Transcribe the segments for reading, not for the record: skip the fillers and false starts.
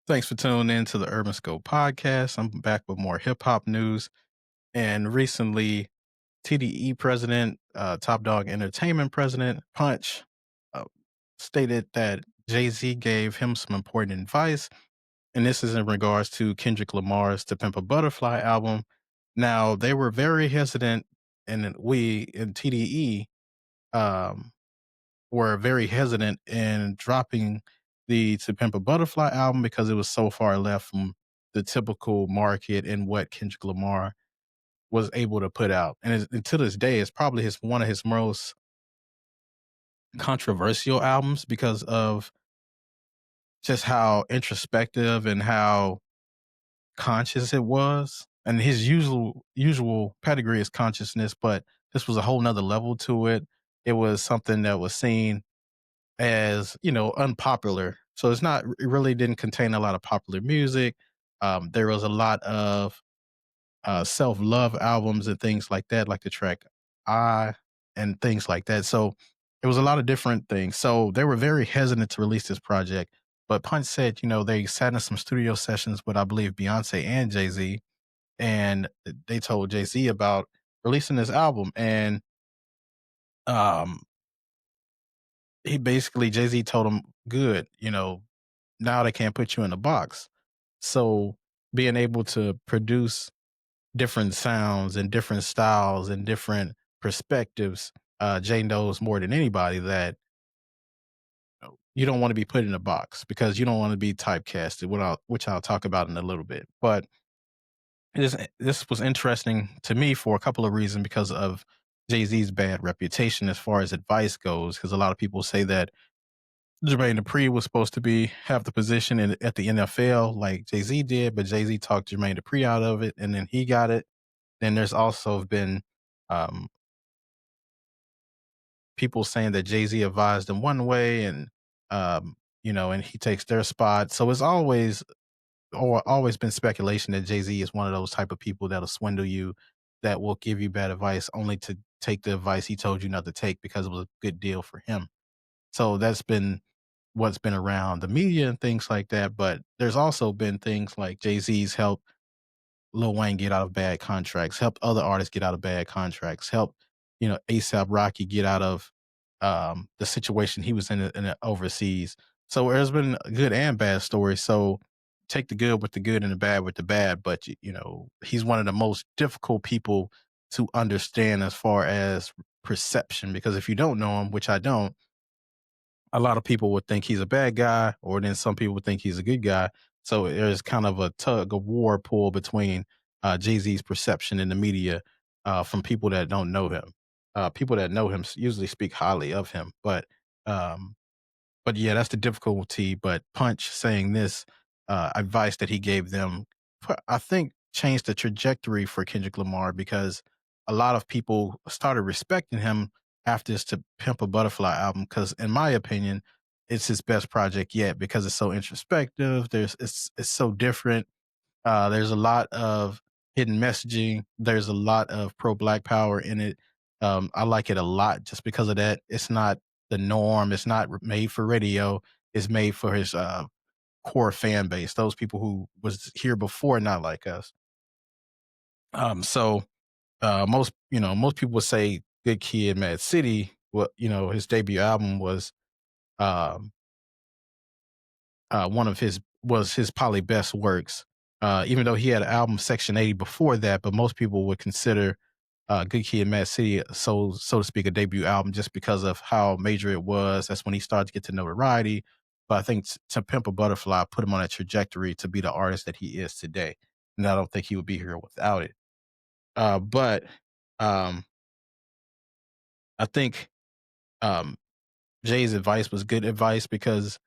Thanks for tuning in to the Urban Scope podcast. I'm back with more hip hop news. And recently, TDE president, Top Dog Entertainment president, Punch, uh, stated that Jay Z gave him some important advice. And this is in regards to Kendrick Lamar's To Pimp a Butterfly album. Now, they were very hesitant, and we in TDE um, were very hesitant in dropping the To Pimp a Butterfly album because it was so far left from the typical market and what Kendrick Lamar was able to put out. And to this day, it's probably one of his most controversial albums because of just how introspective and how conscious it was. And his usual pedigree is consciousness, but this was a whole nother level to it. It was something that was seen as unpopular, so it really didn't contain a lot of popular music. There was a lot of self-love albums and things like that, like the track I and things like that. So it was a lot of different things, so they were very hesitant to release this project. But Punch said, they sat in some studio sessions with, I believe, Beyonce and Jay-Z, and they told Jay-Z about releasing this album. And um he basically Jay-Z told him, good, now they can't put you in a box. So being able to produce different sounds and different styles and different perspectives, Jay knows more than anybody that you don't want to be put in a box because you don't want to be typecasted, which I'll talk about in a little bit. But this was interesting to me for a couple of reasons because of Jay-Z's bad reputation as far as advice goes, because a lot of people say that Jermaine Dupri was supposed to have the position at the NFL like Jay Z did, but Jay Z talked Jermaine Dupri out of it, and then he got it. Then there's also been um, people saying that Jay Z advised him one way, and and he takes their spot. So it's always been speculation that Jay Z is one of those type of people that'll swindle you, that will give you bad advice only to take the advice he told you not to take because it was a good deal for him. So that's been what's been around the media and things like that. But there's also been things like Jay-Z's help Lil Wayne get out of bad contracts, helped other artists get out of bad contracts, helped, ASAP Rocky get out of the situation he was in overseas. So there's been good and bad stories. So take the good with the good and the bad with the bad. But he's one of the most difficult people to understand as far as perception, because if you don't know him, which I don't, a lot of people would think he's a bad guy, or then some people would think he's a good guy. So there's kind of a tug of war pull between Jay Z's perception in the media from people that don't know him. People that know him usually speak highly of him, um, but yeah, that's the difficulty. But Punch saying this advice that he gave them, I think, changed the trajectory for Kendrick Lamar because a lot of people started respecting him after this To Pimp a Butterfly album. Because, in my opinion, it's his best project yet because it's so introspective. It's so different. There's a lot of hidden messaging. There's a lot of pro Black power in it. I like it a lot just because of that. It's not the norm. It's not made for radio. It's made for his core fan base, those people who was here before, not like us. So most people would say Good Kid, Mad City. What his debut album was um, one of his probably best works. Even though he had an album Section 80 before that, but most people would consider Good Kid, Mad City, so to speak, a debut album just because of how major it was. That's when he started to get to notoriety. But I think To Pimp a Butterfly put him on a trajectory to be the artist that he is today, and I don't think he would be here without it. But um, I think um, Jay's advice was good advice because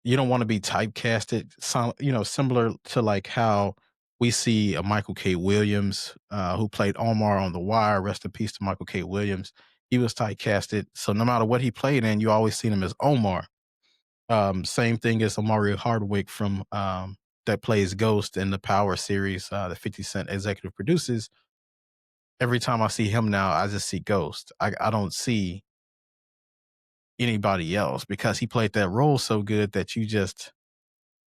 you don't want to be typecasted. Similar to like how we see a Michael K. Williams, who played Omar on The Wire. Rest in peace to Michael K. Williams. He was typecasted, so no matter what he played in, you always seen him as Omar. Same thing as Omari Hardwick from that plays Ghost in the Power series, the 50 Cent executive produces. Every time I see him now, I just see Ghost. I don't see anybody else because he played that role so good that you just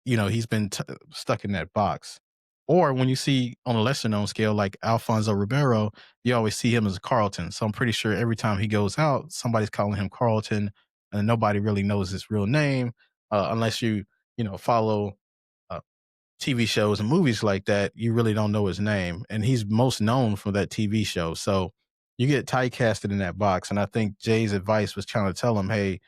he's been stuck in that box. Or when you see on a lesser known scale, like Alfonso Ribeiro, you always see him as Carlton. So I'm pretty sure every time he goes out, somebody's calling him Carlton, and nobody really knows his real name unless follow uh, TV shows and movies like that. You really don't know his name, and he's most known for that TV show. So you get typecasted in that box, and I think Jay's advice was trying to tell him, hey,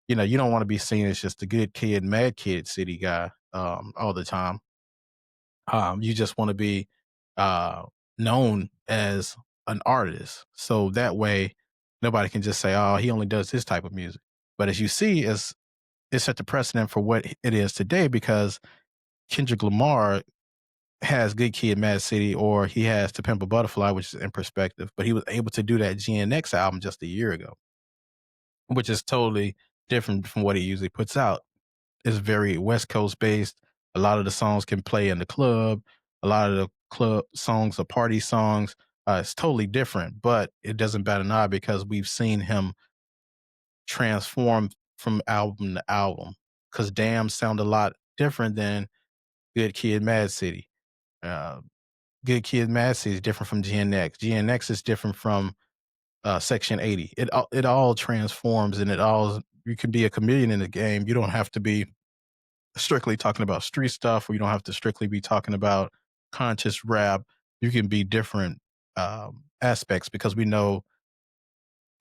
you don't want to be seen as just a good kid, mad kid, city guy all the time. You just want to be uh, known as an artist. So that way, nobody can just say, oh, he only does this type of music. But as you see, it's set the precedent for what it is today because Kendrick Lamar has Good Kid, Mad City, or he has To Pimp a Butterfly, which is in perspective. But he was able to do that GNX album just a year ago, which is totally different from what he usually puts out. It's very West Coast based. A lot of the songs can play in the club. A lot of the club songs are party songs. It's totally different, but it doesn't bat an eye because we've seen him transform from album to album. Because Damn sound a lot different than Good Kid, Mad City. Uh, Good Kid, Mad City is different from GNX. GNX is different from Section 80. It all transforms, and you can be a chameleon in the game. You don't have to be strictly talking about street stuff, or you don't have to strictly be talking about conscious rap. You can be different aspects because we know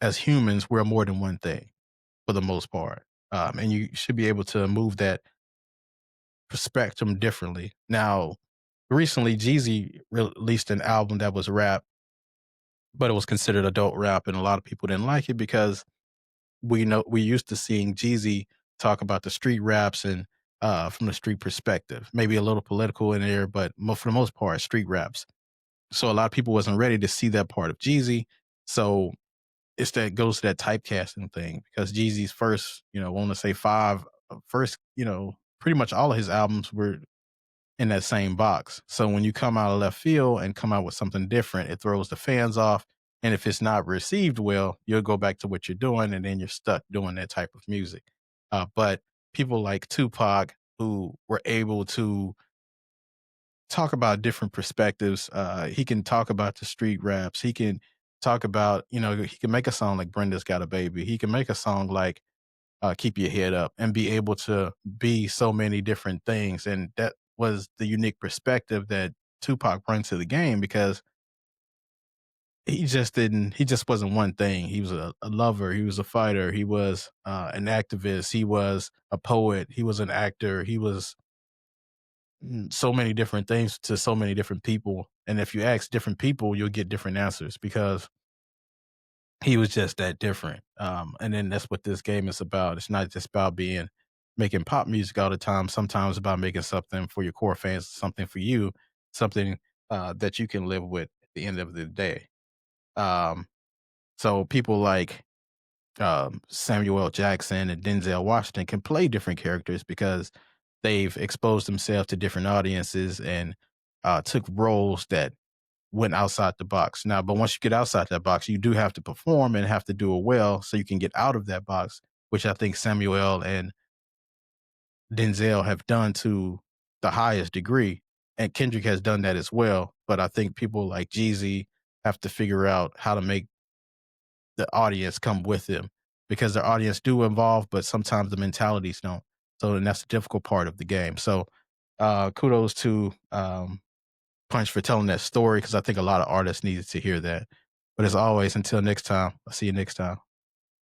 as humans we're more than one thing for the most part, and you should be able to move that spectrum differently. Now, recently, Jeezy released an album that was rap, but it was considered adult rap, and a lot of people didn't like it because we used to seeing Jeezy talk about the street raps and from the street perspective, maybe a little political in there, but for the most part, street raps. So a lot of people wasn't ready to see that part of Jeezy. So it's that goes to that typecasting thing because Jeezy's first, I want to say first, pretty much all of his albums were in that same box. So when you come out of left field and come out with something different, it throws the fans off. And if it's not received well, you'll go back to what you're doing, and then you're stuck doing that type of music. But people like Tupac, who were able to talk about different perspectives, he can talk about the street raps. He can talk about, he can make a song like Brenda's Got a Baby. He can make a song like Keep Your Head Up and be able to be so many different things. And that was the unique perspective that Tupac brought to the game because he just wasn't one thing. He was a lover. He was a fighter. He was an activist. He was a poet. He was an actor. He was so many different things to so many different people. And if you ask different people, you'll get different answers because he was just that different. And then that's what this game is about. It's not just about making pop music all the time. Sometimes about making something for your core fans, something for you, something that you can live with at the end of the day. Um, so people like Samuel L. Jackson and Denzel Washington can play different characters because they've exposed themselves to different audiences and took roles that went outside the box. Now, but once you get outside that box, you do have to perform and have to do it well so you can get out of that box, which I think Samuel and Denzel have done to the highest degree. And Kendrick has done that as well. But I think people like Jeezy have to figure out how to make the audience come with them because their audience do involve, but sometimes the mentalities don't. So, and that's the difficult part of the game. So, kudos to Punch for telling that story because I think a lot of artists needed to hear that. But as always, until next time, I'll see you next time.